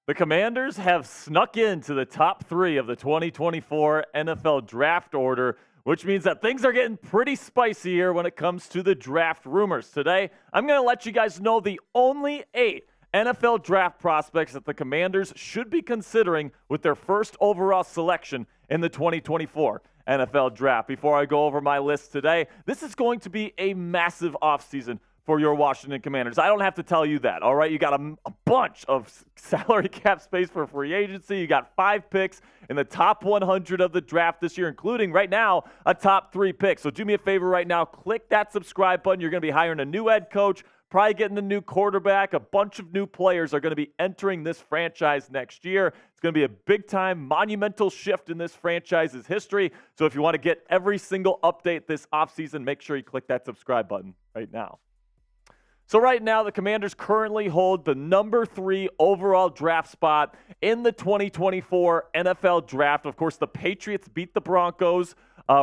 The Commanders have snuck into the top 3 of the 2024 NFL draft order, which means that things are getting pretty spicy here when it comes to the draft rumors. Today, I'm going to let you guys know the only 8 NFL draft prospects that the Commanders should be considering with their first overall selection in the 2024 NFL draft. Before I go over my list today, this is going to be a massive offseason for your Washington Commanders. I don't have to tell you that, all right? You got a bunch of salary cap space for free agency. You got 5 picks in the top 100 of the draft this year, including right now a top 3 pick. So do me a favor right now, click that subscribe button. You're going to be hiring a new head coach, probably getting a new quarterback. A bunch of new players are going to be entering this franchise next year. It's going to be a big-time, monumental shift in this franchise's history. So if you want to get every single update this offseason, make sure you click that subscribe button right now. So right now, the Commanders currently hold the number 3 overall draft spot in the 2024 NFL Draft. Of course, the Patriots beat the Broncos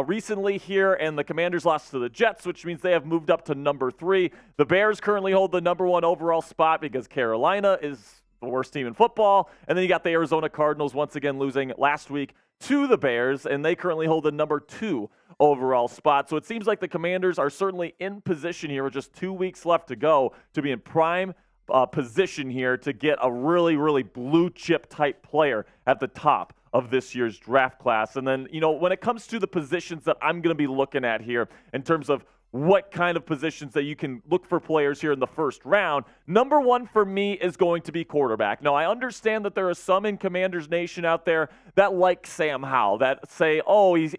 recently here, and the Commanders lost to the Jets, which means they have moved up to number 3. The Bears currently hold the number 1 overall spot because Carolina is the worst team in football. And then you got the Arizona Cardinals once again losing last week to the Bears, and they currently hold the number 2 overall spot. So it seems like the Commanders are certainly in position here with just 2 weeks left to go to be in prime position here to get a really, really blue chip type player at the top of this year's draft class. And then, when it comes to the positions that I'm going to be looking at here in terms of what kind of positions that you can look for players here in the first round, number 1 for me is going to be quarterback. Now, I understand that there are some in Commanders Nation out there that like Sam Howell, that say, oh, he's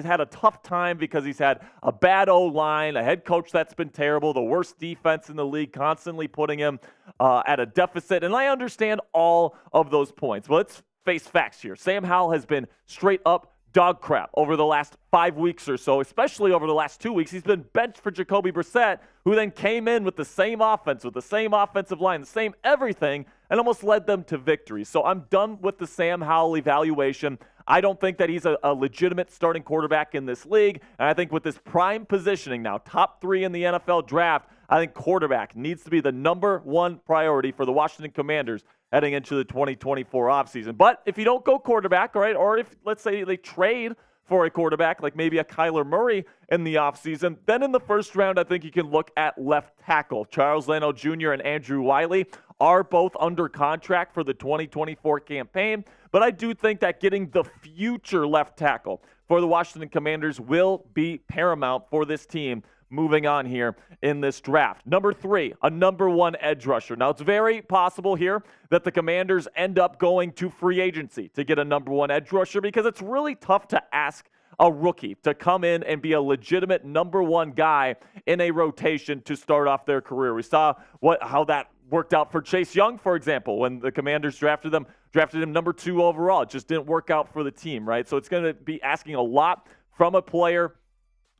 had a tough time because he's had a bad O-line, a head coach that's been terrible, the worst defense in the league, constantly putting him at a deficit. And I understand all of those points. But let's face facts here. Sam Howell has been straight up dog crap over the last 5 weeks or so, especially over the last 2 weeks. He's been benched for Jacoby Brissett, who then came in with the same offense, with the same offensive line, the same everything, and almost led them to victory. So I'm done with the Sam Howell evaluation. I don't think that he's a legitimate starting quarterback in this league. And I think with this prime positioning now, top 3 in the NFL draft, I think quarterback needs to be the number 1 priority for the Washington Commanders heading into the 2024 offseason. But if you don't go quarterback, all right, or if, let's say, they trade for a quarterback, like maybe a Kyler Murray in the offseason, then in the first round, I think you can look at left tackle. Charles Leno Jr. and Andrew Wiley are both under contract for the 2024 campaign, but I do think that getting the future left tackle for the Washington Commanders will be paramount for this team moving on here in this draft. Number 3, a number 1 edge rusher. Now, it's very possible here that the Commanders end up going to free agency to get a number 1 edge rusher because it's really tough to ask a rookie to come in and be a legitimate number 1 guy in a rotation to start off their career. We saw how that worked out for Chase Young, for example, when the Commanders drafted him number 2 overall. It just didn't work out for the team, right? So it's going to be asking a lot from a player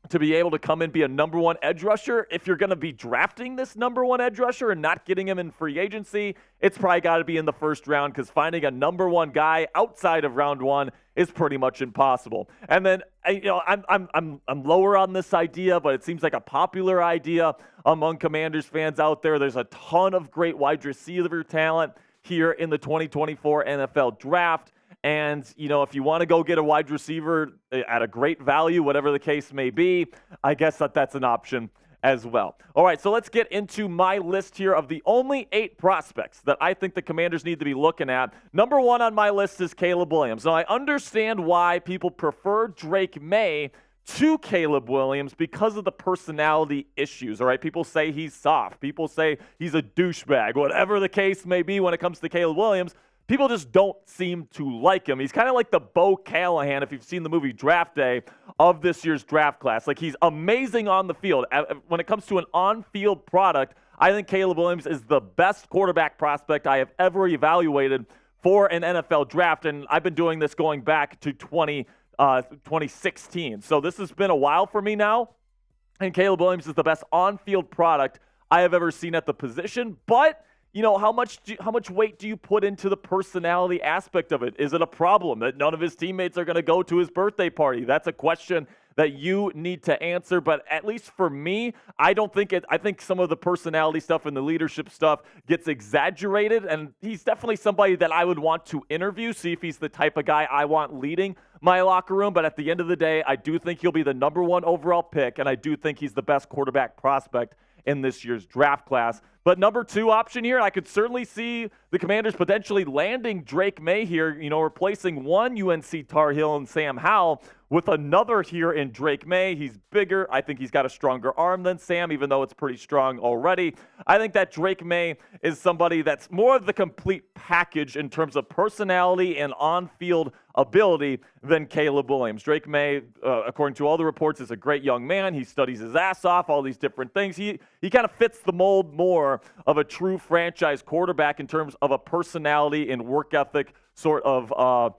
to be able to come in, be a number 1 edge rusher. If you're going to be drafting this number 1 edge rusher and not getting him in free agency, it's probably got to be in the first round because finding a number 1 guy outside of round 1 is pretty much impossible. And then, I'm lower on this idea, but it seems like a popular idea among Commanders fans out there. There's a ton of great wide receiver talent here in the 2024 NFL draft. And, if you want to go get a wide receiver at a great value, whatever the case may be, I guess that's an option as well. All right, so let's get into my list here of the only 8 prospects that I think the Commanders need to be looking at. Number 1 on my list is Caleb Williams. Now, I understand why people prefer Drake Maye to Caleb Williams because of the personality issues, all right? People say he's soft. People say he's a douchebag. Whatever the case may be when it comes to Caleb Williams, people just don't seem to like him. He's kind of like the Bo Callahan, if you've seen the movie Draft Day, of this year's draft class. Like, he's amazing on the field. When it comes to an on-field product, I think Caleb Williams is the best quarterback prospect I have ever evaluated for an NFL draft, and I've been doing this going back to 2016. So this has been a while for me now, and Caleb Williams is the best on-field product I have ever seen at the position, but how much weight do you put into the personality aspect of it? Is it a problem that none of his teammates are going to go to his birthday party? That's a question that you need to answer. But at least for me, I think some of the personality stuff and the leadership stuff gets exaggerated. And he's definitely somebody that I would want to interview, see if he's the type of guy I want leading my locker room. But at the end of the day, I do think he'll be the number one overall pick, and I do think he's the best quarterback prospect in this year's draft class. But number 2 option here, I could certainly see the Commanders potentially landing Drake Maye here, replacing one UNC Tar Heel and Sam Howell with another here in Drake Maye. He's bigger. I think he's got a stronger arm than Sam, even though it's pretty strong already. I think that Drake Maye is somebody that's more of the complete package in terms of personality and on-field ability than Caleb Williams. Drake Maye, according to all the reports, is a great young man. He studies his ass off, all these different things. He kind of fits the mold more of a true franchise quarterback in terms of a personality and work ethic sort of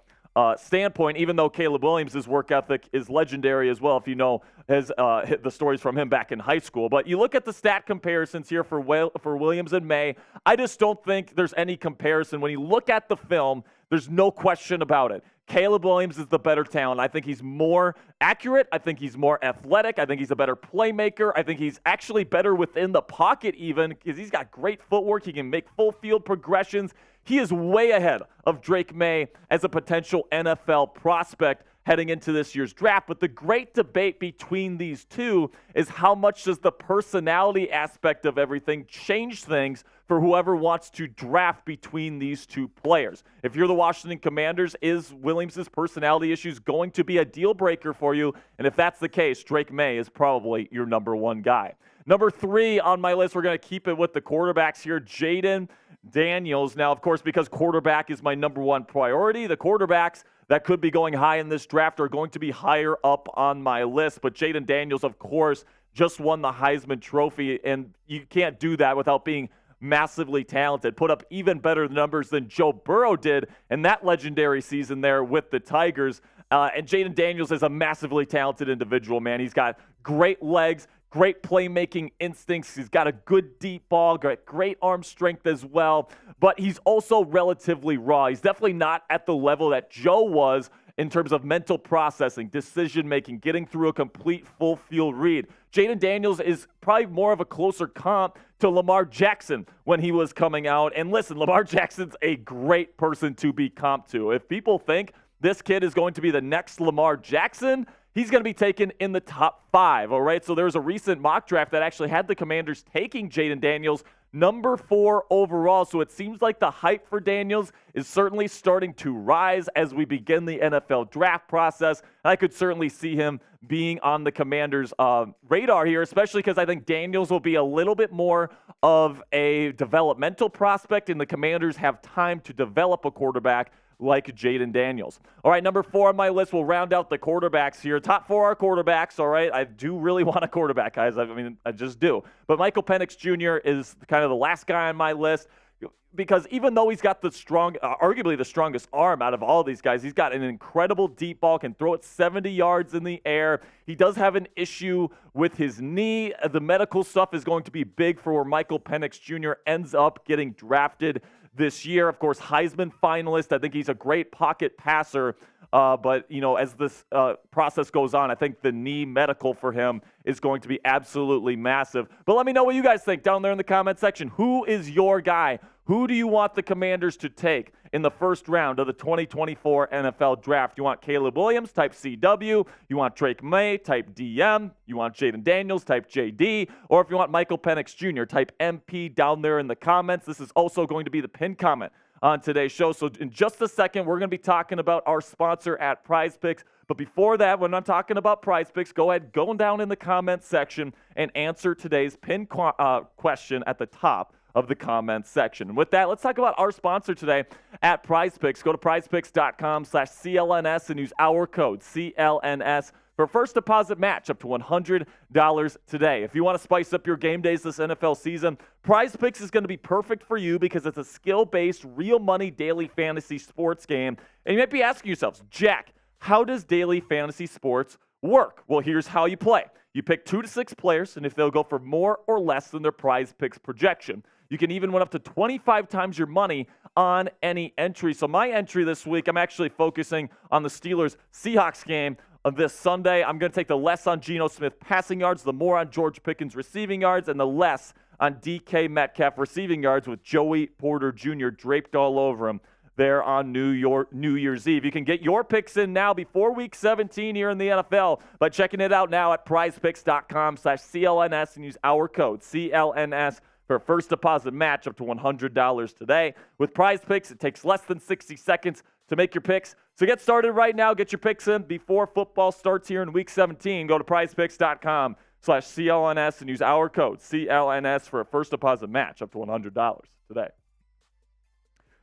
standpoint, even though Caleb Williams' work ethic is legendary as well, if you know hit the stories from him back in high school. But you look at the stat comparisons here for Williams and Maye, I just don't think there's any comparison. When you look at the film, there's no question about it. Caleb Williams is the better talent. I think he's more accurate. I think he's more athletic. I think he's a better playmaker. I think he's actually better within the pocket even because he's got great footwork. He can make full field progressions. He is way ahead of Drake Maye as a potential NFL prospect heading into this year's draft. But the great debate between these two is how much does the personality aspect of everything change things for whoever wants to draft between these two players. If you're the Washington Commanders, is Williams' personality issues going to be a deal breaker for you? And if that's the case, Drake Maye is probably your number 1 guy. Number 3 on my list, we're going to keep it with the quarterbacks here, Jayden Daniels. Now, of course, because quarterback is my number 1 priority, the quarterbacks that could be going high in this draft are going to be higher up on my list. But Jayden Daniels, of course, just won the Heisman Trophy, and you can't do that without being massively talented. Put up even better numbers than Joe Burrow did in that legendary season there with the Tigers. And Jayden Daniels is a massively talented individual, man. He's got great legs, great playmaking instincts. He's got a good deep ball, great arm strength as well. But he's also relatively raw. He's definitely not at the level that Joe was in terms of mental processing, decision-making, getting through a complete full field read. Jayden Daniels is probably more of a closer comp to Lamar Jackson when he was coming out. And listen, Lamar Jackson's a great person to be comped to. If people think this kid is going to be the next Lamar Jackson, he's going to be taken in the top 5, all right? So there was a recent mock draft that actually had the Commanders taking Jayden Daniels number 4 overall. So it seems like the hype for Daniels is certainly starting to rise as we begin the NFL draft process. And I could certainly see him being on the Commanders' radar here, especially because I think Daniels will be a little bit more of a developmental prospect, and the Commanders have time to develop a quarterback like Jayden Daniels. All right, number 4 on my list, we'll round out the quarterbacks here. Top 4 are quarterbacks, all right? I do really want a quarterback, guys. I just do. But Michael Penix Jr. is kind of the last guy on my list because even though he's got the arguably the strongest arm out of all these guys, he's got an incredible deep ball, can throw it 70 yards in the air. He does have an issue with his knee. The medical stuff is going to be big for where Michael Penix Jr. ends up getting drafted this year. Of course, Heisman finalist. I think he's a great pocket passer. But, as this process goes on, I think the knee medical for him is going to be absolutely massive. But let me know what you guys think down there in the comment section. Who is your guy? Who do you want the Commanders to take in the first round of the 2024 NFL Draft? You want Caleb Williams, type CW. You want Drake Maye, type DM. You want Jayden Daniels, type JD. Or if you want Michael Penix Jr., type MP down there in the comments. This is also going to be the pinned comment on today's show. So in just a second, we're going to be talking about our sponsor at Prize Picks. But before that, when I'm talking about Prize Picks, go ahead, go down in the comments section and answer today's pinned question at the top of the comments section. And with that, let's talk about our sponsor today at Prize Picks. Go to prizepicks.com/CLNS and use our code CLNS for a first deposit match up to $100 today. If you want to spice up your game days this NFL season, Prize Picks is going to be perfect for you because it's a skill-based, real money daily fantasy sports game. And you might be asking yourselves, Jack, how does daily fantasy sports work? Well, here's how you play. You pick 2 to 6 players, and if they'll go for more or less than their Prize Picks projection. You can even win up to 25 times your money on any entry. So my entry this week, I'm actually focusing on the Steelers-Seahawks game of this Sunday. I'm going to take the less on Geno Smith passing yards, the more on George Pickens receiving yards, and the less on DK Metcalf receiving yards with Joey Porter Jr. draped all over him there on New Year's Eve. You can get your picks in now before Week 17 here in the NFL by checking it out now at prizepicks.com/CLNS and use our code CLNS for a first deposit match up to $100 today. With Prize Picks, it takes less than 60 seconds to make your picks. So get started right now. Get your picks in before football starts here in Week 17. Go to prizepicks.com/CLNS and use our code CLNS for a first deposit match up to $100 today.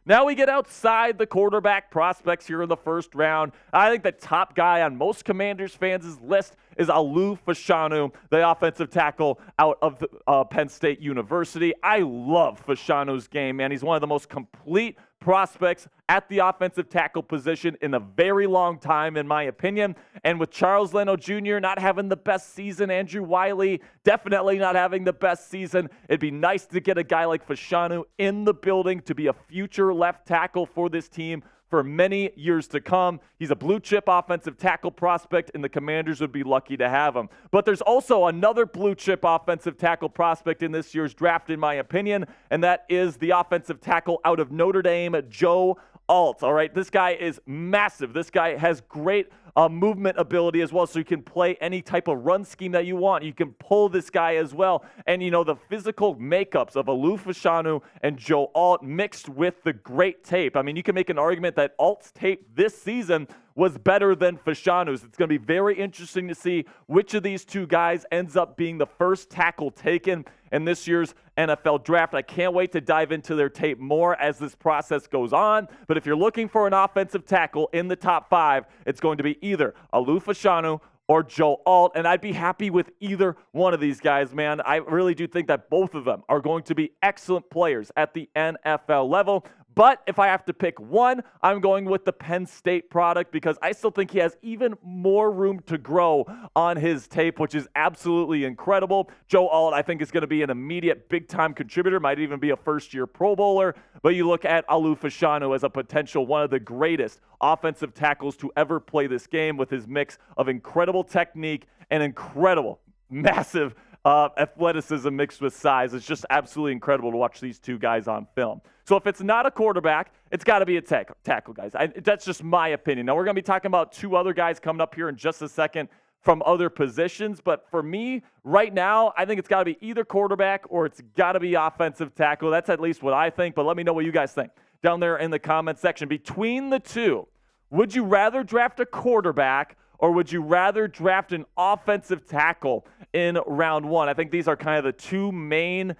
Now we get outside the quarterback prospects here in the first round. I think the top guy on most Commanders fans' list is Alu Fashanu, the offensive tackle out of Penn State University. I love Fashanu's game, man. He's one of the most complete prospects at the offensive tackle position in a very long time, in my opinion. And with Charles Leno Jr. not having the best season, Andrew Wiley definitely not having the best season, it'd be nice to get a guy like Fashanu in the building to be a future left tackle for this team for many years to come. He's a blue-chip offensive tackle prospect, and the Commanders would be lucky to have him. But there's also another blue-chip offensive tackle prospect in this year's draft, in my opinion, and that is the offensive tackle out of Notre Dame, Joe Alt. All right, this guy is massive. This guy has great movement ability as well, so you can play any type of run scheme that you want. You can pull this guy as well. And, you know, the physical makeups of Alu Fashanu and Joe Alt mixed with the great tape. I mean, you can make an argument that Alt's tape this season was better than Fashanu's. It's going to be very interesting to see which of these two guys ends up being the first tackle taken in this year's NFL draft. I can't wait to dive into their tape more as this process goes on. But if you're looking for an offensive tackle in the top 5, it's going to be either Alu Fashanu or Joe Alt, and I'd be happy with either one of these guys, man. I really do think that both of them are going to be excellent players at the NFL level. But if I have to pick one, I'm going with the Penn State product because I still think he has even more room to grow on his tape, which is absolutely incredible. Joe Alt, I think, is going to be an immediate big-time contributor, might even be a first-year Pro Bowler. But you look at Alu Fashanu as a potential one of the greatest offensive tackles to ever play this game with his mix of incredible technique and incredible, massive athleticism mixed with size. It's just absolutely incredible to watch these two guys on film. So if it's not a quarterback, it's got to be a tackle, guys. That's just my opinion. Now, we're going to be talking about two other guys coming up here in just a second from other positions. But for me, right now, I think it's got to be either quarterback or it's got to be offensive tackle. That's at least what I think. But let me know what you guys think down there in the comment section. Between the two, would you rather draft a quarterback or would you rather draft an offensive tackle in round 1? I think these are kind of the two main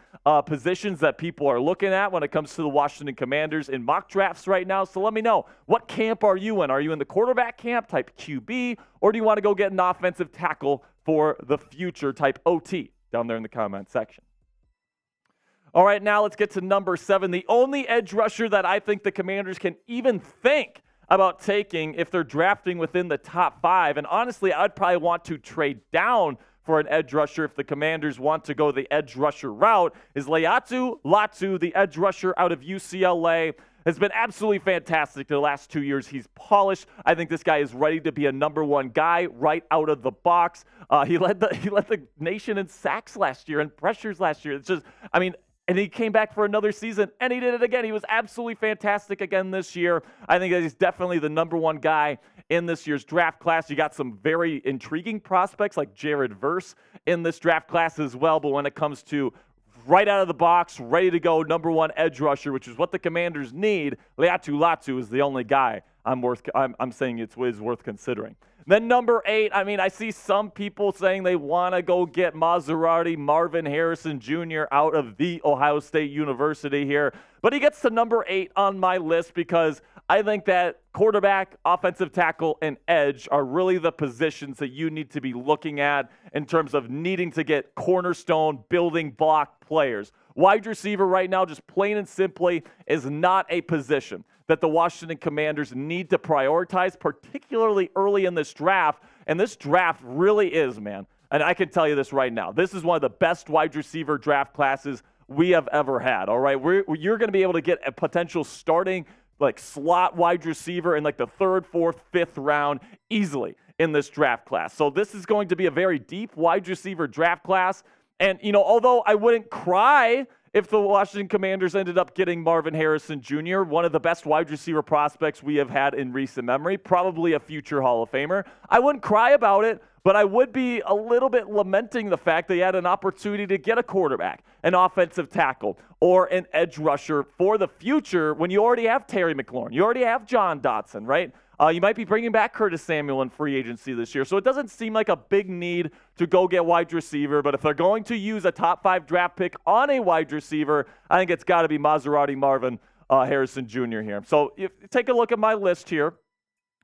positions that people are looking at when it comes to the Washington Commanders in mock drafts right now. So let me know, what camp are you in? Are you in the quarterback camp, type QB, or do you want to go get an offensive tackle for the future, type OT, down there in the comment section? All right, now let's get to number 7, the only edge rusher that I think the Commanders can even think about taking if they're drafting within the top 5. And honestly, I'd probably want to trade down for an edge rusher if the Commanders want to go the edge rusher route. Is Laiatu Latu, the edge rusher out of UCLA, has been absolutely fantastic the last 2 years. He's polished. I think this guy is ready to be a number 1 guy right out of the box. He led the nation in sacks last year and pressures last year. It's just, I mean, and he came back for another season, and he did it again. He was absolutely fantastic again this year. I think that he's definitely the number 1 guy in this year's draft class. You got some very intriguing prospects like Jared Verse in this draft class as well. But when it comes to right out of the box, ready to go, number 1 edge rusher, which is what the Commanders need, Laiatu Latu is the only guy I'm saying it's worth considering. Then number 8, I mean, I see some people saying they want to go get Marvin Harrison Jr. out of the Ohio State University here. But he gets to number 8 on my list because I think that quarterback, offensive tackle, and edge are really the positions that you need to be looking at in terms of needing to get cornerstone building block players. Wide receiver right now, just plain and simply, is not a position that the Washington Commanders need to prioritize, particularly early in this draft. And this draft really is, man, and I can tell you this right now, this is one of the best wide receiver draft classes we have ever had, all right? You're going to be able to get a potential starting like slot wide receiver in like the 3rd, 4th, 5th round easily in this draft class. So this is going to be a very deep wide receiver draft class. And, although I wouldn't cry if the Washington Commanders ended up getting Marvin Harrison Jr., one of the best wide receiver prospects we have had in recent memory, probably a future Hall of Famer, I wouldn't cry about it, but I would be a little bit lamenting the fact they had an opportunity to get a quarterback, an offensive tackle, or an edge rusher for the future when you already have Terry McLaurin. You already have John Dotson, right? You might be bringing back Curtis Samuel in free agency this year. So it doesn't seem like a big need to go get wide receiver. But if they're going to use a top 5 draft pick on a wide receiver, I think it's got to be Maserati Marvin Harrison Jr. here. So take a look at my list here.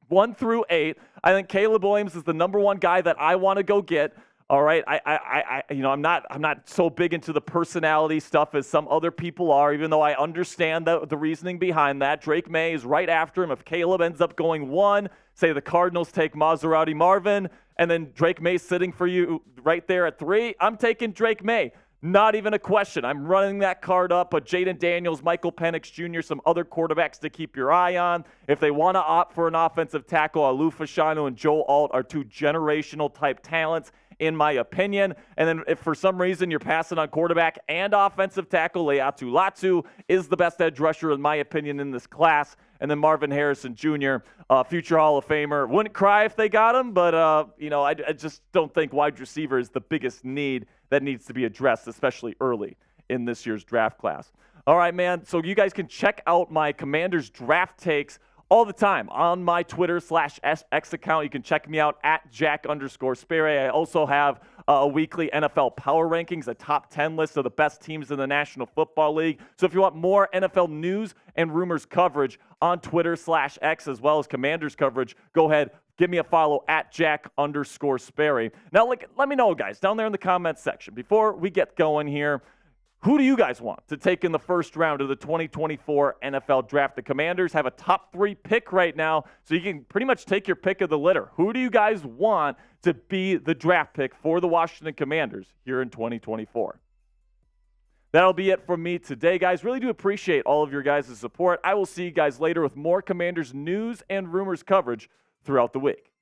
1 through 8. I think Caleb Williams is the number 1 guy that I want to go get. All right, I'm not so big into the personality stuff as some other people are, even though I understand the reasoning behind that. Drake Maye is right after him. If Caleb ends up going 1, say the Cardinals take Maserati Marvin, and then Drake Maye sitting for you right there at 3, I'm taking Drake Maye. Not even a question. I'm running that card up, but Jayden Daniels, Michael Penix Jr., some other quarterbacks to keep your eye on. If they want to opt for an offensive tackle, Fashanu and Joe Alt are 2 generational type talents, in my opinion. And then if for some reason you're passing on quarterback and offensive tackle, Leatu Latu is the best edge rusher, in my opinion, in this class. And then Marvin Harrison Jr., future Hall of Famer. Wouldn't cry if they got him, but, I just don't think wide receiver is the biggest need that needs to be addressed, especially early in this year's draft class. All right, man. So you guys can check out my Commanders draft takes all the time on my Twitter/X account. You can check me out at Jack_Sperry. I also have a weekly NFL Power Rankings, a top 10 list of the best teams in the National Football League. So if you want more NFL news and rumors coverage on Twitter/X as well as Commanders coverage, go ahead, give me a follow at Jack_Sperry. Now, let me know, guys, down there in the comments section. Before we get going here, who do you guys want to take in the first round of the 2024 NFL Draft? The Commanders have a top 3 pick right now, so you can pretty much take your pick of the litter. Who do you guys want to be the draft pick for the Washington Commanders here in 2024? That'll be it from me today, guys. Really do appreciate all of your guys' support. I will see you guys later with more Commanders news and rumors coverage throughout the week.